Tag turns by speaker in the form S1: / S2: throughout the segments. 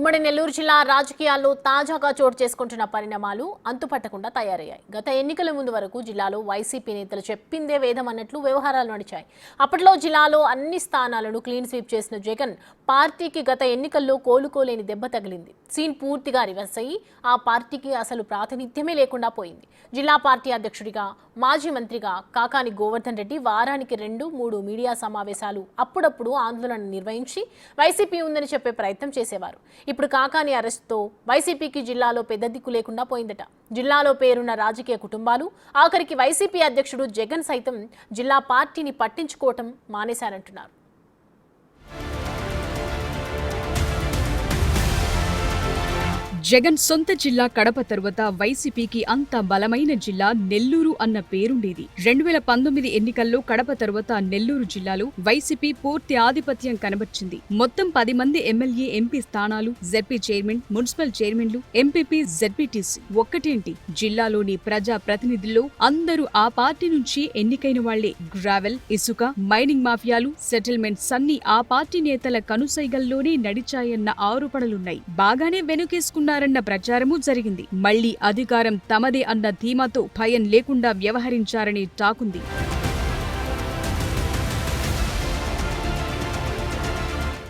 S1: ఉమ్మడి నెల్లూరు జిల్లా రాజకీయాల్లో తాజాగా చోటు చేసుకుంటున్న పరిణామాలు అంతుపట్టకుండా తయారయ్యాయి. గత ఎన్నికల ముందు వరకు జిల్లాలో వైసీపీ నేతలు చెప్పిందే వేదం అన్నట్లు వ్యవహారాలు నడిచాయి. అప్పట్లో జిల్లాలో అన్ని స్థానాలను క్లీన్ స్వీప్ చేసిన జగన్ పార్టీకి గత ఎన్నికల్లో కోలుకోలేని దెబ్బ తగిలింది. సీన్ పూర్తిగా రివర్స్ అయ్యి ఆ పార్టీకి అసలు ప్రాతినిధ్యమే లేకుండా పోయింది. జిల్లా పార్టీ అధ్యక్షుడిగా, మాజీ మంత్రిగా కాకాని గోవర్ధన్ రెడ్డి వారానికి 2-3 మీడియా సమావేశాలు, అప్పుడప్పుడు ఆందోళన నిర్వహించి వైసీపీ ఉందని చెప్పే ప్రయత్నం చేసేవారు. ఇప్పుడు కాకాని అరెస్టుతో వైసీపీకి జిల్లాలో పెద్ద దిక్కు లేకుండా పోయిందట. జిల్లాలో పేరున్న రాజకీయ కుటుంబాలు, ఆఖరికి వైసీపీ అధ్యక్షుడు జగన్ సైతం జిల్లా పార్టీని పట్టించుకోవటం మానేశారంటున్నారు.
S2: జగన్ సొంత జిల్లా కడప తరువాత వైసీపీకి అంత బలమైన జిల్లా నెల్లూరు అన్న పేరుండేది. 2019 ఎన్నికల్లో కడప తరువాత నెల్లూరు జిల్లాలో వైసీపీ పూర్తి ఆధిపత్యం కనబర్చింది. మొత్తం 10 మంది ఎమ్మెల్యే, ఎంపీ స్థానాలు, జెడ్పీ చైర్మన్, మున్సిపల్ చైర్మన్లు, ఎంపీపీ, జెడ్పీటీసీ. ఒక్కటేంటి, జిల్లాలోని ప్రజా ప్రతినిధుల్లో అందరూ ఆ పార్టీ నుంచి ఎన్నికైన వాళ్లే. గ్రావెల్, ఇసుక, మైనింగ్ మాఫియాలు, సెటిల్మెంట్స్ అన్ని ఆ పార్టీ నేతల కనుసైగల్లోనే నడిచాయన్న ఆరోపణలున్నాయి. బాగానే వెనుకేసుకున్నారన్న ప్రచారమూ జరిగింది. మళ్లీ అధికారం తమదే అన్న ధీమాతో భయం లేకుండా వ్యవహరించారనే టాకుంది.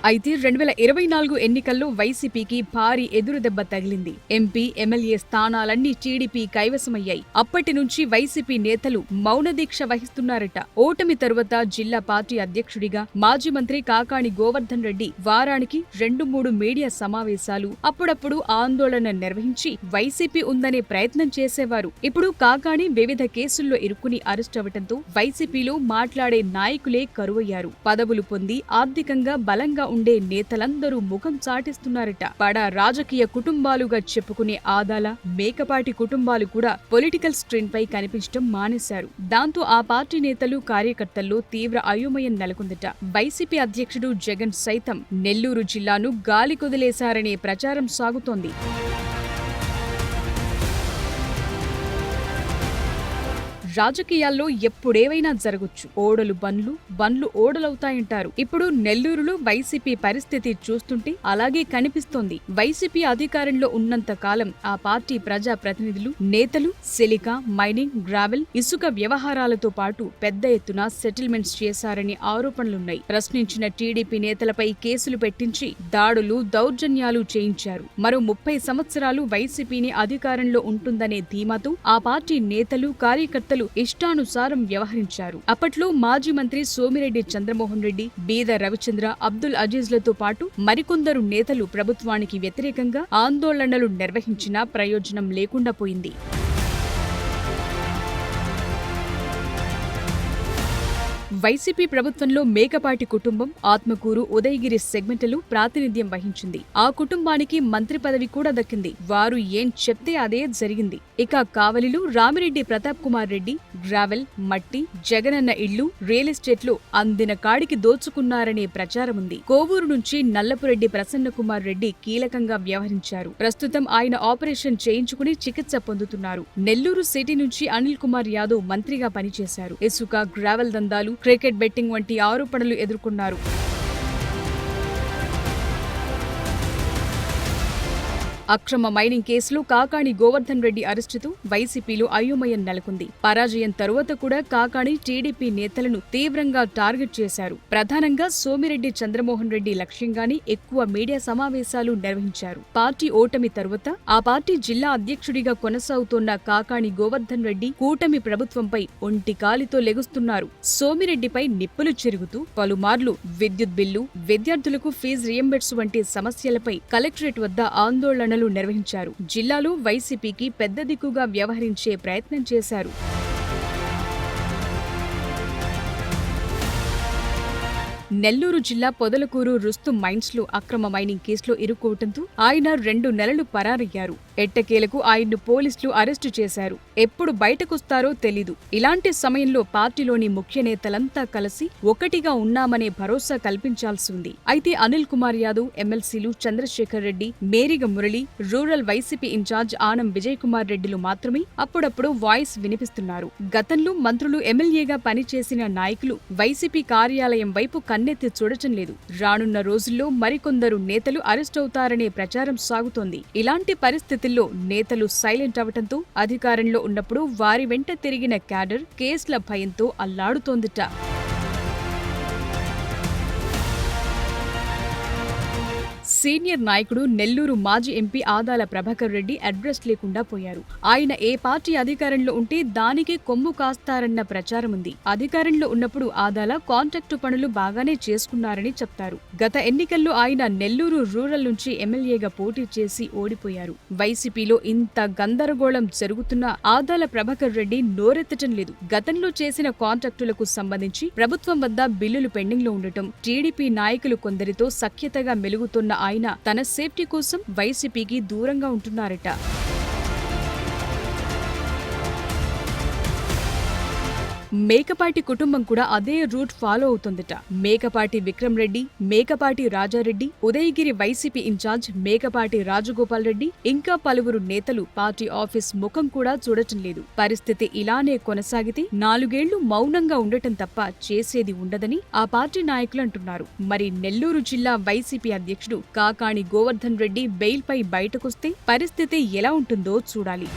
S2: అయితే 2024 ఎన్నికల్లో వైసీపీకి భారీ ఎదురుదెబ్బ తగిలింది. ఎంపీ, ఎమ్మెల్యే స్థానాలన్నీ టీడీపీ కైవసమయ్యాయి. అప్పటి నుంచి వైసీపీ నేతలు మౌనదీక్ష వహిస్తున్నారట. ఓటమి తరువాత జిల్లా పార్టీ అధ్యక్షుడిగా మాజీ మంత్రి కాకాని గోవర్ధన్ రెడ్డి వారానికి 2-3 మీడియా సమావేశాలు, అప్పుడప్పుడు ఆందోళన నిర్వహించి వైసీపీ ఉందనే ప్రయత్నం చేసేవారు. ఇప్పుడు కాకాని వివిధ కేసుల్లో ఇరుక్కుని అరెస్ట్ అవటంతో వైసీపీలో మాట్లాడే నాయకులే కరువయ్యారు. పదవులు పొంది ఆర్థికంగా బలంగా ఉండే నేతలందరూ ముఖం చాటిస్తున్నారట. బడా రాజకీయ కుటుంబాలుగా చెప్పుకునే ఆదాల, మేకపాటి కుటుంబాలు కూడా పొలిటికల్ స్క్రీన్ పై కనిపించడం మానేశారు. దాంతో ఆ పార్టీ నేతలు, కార్యకర్తల్లో తీవ్ర అయోమయం నెలకొందట. వైసీపీ అధ్యక్షుడు జగన్ సైతం నెల్లూరు జిల్లాను గాలి కొదిలేశారనే ప్రచారం సాగుతోంది. రాజకీయాల్లో ఎప్పుడేవైనా జరగొచ్చు. ఓడలు బండ్లు, బండ్లు ఓడలవుతాయంటారు. ఇప్పుడు నెల్లూరులో వైసీపీ పరిస్థితి చూస్తుంటే అలాగే కనిపిస్తోంది. వైసీపీ అధికారంలో ఉన్నంత కాలం ఆ పార్టీ ప్రజా ప్రతినిధులు, నేతలు సిలికా, మైనింగ్, గ్రావెల్, ఇసుక వ్యవహారాలతో పాటు పెద్ద ఎత్తున సెటిల్మెంట్స్ చేశారని ఆరోపణలున్నాయి. ప్రశ్నించిన టీడీపీ నేతలపై కేసులు పెట్టించి దాడులు, దౌర్జన్యాలు చేయించారు. మరో 30 సంవత్సరాలు వైసీపీని అధికారంలో ఉంటుందనే ధీమాతో ఆ పార్టీ నేతలు, కార్యకర్తలు ఇష్టానుసారం వ్యవహరించారు. అప్పట్లో మాజీ మంత్రి సోమిరెడ్డి చంద్రమోహన్ రెడ్డి, బీద రవిచంద్ర, అబ్దుల్ అజీజ్లతో పాటు మరికొందరు నేతలు ప్రభుత్వానికి వ్యతిరేకంగా ఆందోళనలు నిర్వహించినా ప్రయోజనం లేకుండా పోయింది. వైసీపీ ప్రభుత్వంలో మేకపాటి కుటుంబం, ఆత్మకూరు, ఉదయగిరి సెగ్మెంట్లు ప్రాతినిధ్యం వహించింది. ఆ కుటుంబానికి మంత్రి పదవి కూడా దక్కింది. వారు ఏం చెప్తే అదే జరిగింది. ఇక కావలిలో రామిరెడ్డి ప్రతాప్ కుమార్ రెడ్డి గ్రావెల్, మట్టి, జగనన్న ఇళ్లు, రియల్ ఎస్టేట్లు అందిన కాడికి దోచుకున్నారనే ప్రచారముంది. కోవూరు నుంచి నల్లపురెడ్డి ప్రసన్న కుమార్ రెడ్డి కీలకంగా వ్యవహరించారు. ప్రస్తుతం ఆయన ఆపరేషన్ చేయించుకుని చికిత్స పొందుతున్నారు. నెల్లూరు సిటీ నుంచి అనిల్ కుమార్ యాదవ్ మంత్రిగా పనిచేశారు. ఇసుక, గ్రావెల్ దందాలు, క్రికెట్ బెట్టింగ్ వంటి ఆరోపణలు ఎదుర్కొన్నారు. అక్రమ మైనింగ్ కేసులో కాకాని గోవర్ధన్ రెడ్డి అరెస్టుతో వైసీపీలో అయోమయం నెలకొంది. పరాజయం తరువాత కూడా కాకాని టీడీపీ నేతలను తీవ్రంగా టార్గెట్ చేశారు. ప్రధానంగా సోమిరెడ్డి చంద్రమోహన్ రెడ్డి లక్ష్యంగానే ఎక్కువ మీడియా సమావేశాలు నిర్వహించారు. పార్టీ ఓటమి తరువాత ఆ పార్టీ జిల్లా అధ్యక్షుడిగా కొనసాగుతోన్న కాకాని గోవర్ధన్ రెడ్డి కూటమి ప్రభుత్వంపై ఒంటి కాలితో లెగుస్తున్నారు. సోమిరెడ్డిపై నిప్పులు చెరుగుతూ పలుమార్లు విద్యుత్ బిల్లు, విద్యార్థులకు ఫీజు రియంబర్స్ వంటి సమస్యలపై కలెక్టరేట్ వద్ద ఆందోళన నిర్వహించారు. జిల్లాలో వైసీపీకి పెద్ద దిక్కుగా వ్యవహరించే ప్రయత్నం చేశారు. నెల్లూరు జిల్లా పొదలకూరు రుస్తు మైన్స్ లో అక్రమ మైనింగ్ కేసులో ఇరుక్కోవటంతో ఆయన 2 నెలలు పరారయ్యారు. ఎట్టకేలకు ఆయన్ను పోలీసులు అరెస్టు చేశారు. ఎప్పుడు బయటకొస్తారో తెలీదు. ఇలాంటి సమయంలో పార్టీలోని ముఖ్య నేతలంతా కలిసి ఒకటిగా ఉన్నామనే భరోసా కల్పించాల్సి ఉంది. అయితే అనిల్ కుమార్ యాదవ్, ఎమ్మెల్సీలు Chandrashekar Reddy, Meriga Murali, rural YCP in charge Anam Vijay Kumar రెడ్డిలు మాత్రమే అప్పుడప్పుడు వాయిస్ వినిపిస్తున్నారు. గతంలో మంత్రులు, ఎమ్మెల్యేగా పనిచేసిన నాయకులు వైసీపీ కార్యాలయం వైపు కన్నెత్తి చూడటం లేదు. రానున్న రోజుల్లో మరికొందరు నేతలు అరెస్ట్ అవుతారనే ప్రచారం సాగుతోంది. ఇలాంటి పరిస్థితుల్లో నేతలు సైలెంట్ అవటంతో అధికారంలో ఉన్నప్పుడు వారి వెంట తిరిగిన క్యాడర్ కేసుల భయంతో అల్లాడుతోందిట. సీనియర్ నాయకుడు నెల్లూరు మాజీ ఎంపీ ఆదాల ప్రభాకర్ రెడ్డి అడ్రస్ లేకుండా పోయారు. ఆయన ఏ పార్టీ అధికారంలో ఉంటే దానికి కొమ్ము కాస్తారన్న ప్రచారం ఉంది. అధికారంలో ఉన్నప్పుడు ఆదాల కాంట్రాక్టు పనులు బాగానే చేసుకున్నారని చెప్తారు. గత ఎన్నికల్లో ఆయన నెల్లూరు రూరల్ నుంచి ఎమ్మెల్యేగా పోటీ చేసి ఓడిపోయారు. వైసీపీలో ఇంత గందరగోళం జరుగుతున్నా ఆదాల ప్రభాకర్ రెడ్డి నోరెత్తటం లేదు. గతంలో చేసిన కాంట్రాక్టులకు సంబంధించి ప్రభుత్వం వద్ద బిల్లులు పెండింగ్ లో ఉండటం, టీడీపీ నాయకులు కొందరితో సఖ్యతగా మెలుగుతున్న ఆయన తన సేఫ్టీ కోసం వైసీపీకి దూరంగా ఉంటున్నారట. మేకపాటి కుటుంబం కూడా అదే రూట్ ఫాలో అవుతుందట. మేకపాటి విక్రమ్ రెడ్డి, మేకపాటి రాజారెడ్డి, ఉదయగిరి వైసీపీ ఇన్ఛార్జ్ మేకపాటి రాజగోపాల్ రెడ్డి, ఇంకా పలువురు నేతలు పార్టీ ఆఫీస్ ముఖం కూడా చూడటం లేదు. పరిస్థితి ఇలానే కొనసాగితే 4 ఏళ్లు మౌనంగా ఉండటం తప్ప చేసేది ఉండదని ఆ పార్టీ నాయకులు అంటున్నారు. మరి నెల్లూరు జిల్లా వైసీపీ అధ్యక్షుడు కాకాణి గోవర్ధన్ రెడ్డి బెయిల్పై బయటకొస్తే పరిస్థితి ఎలా ఉంటుందో చూడాలి.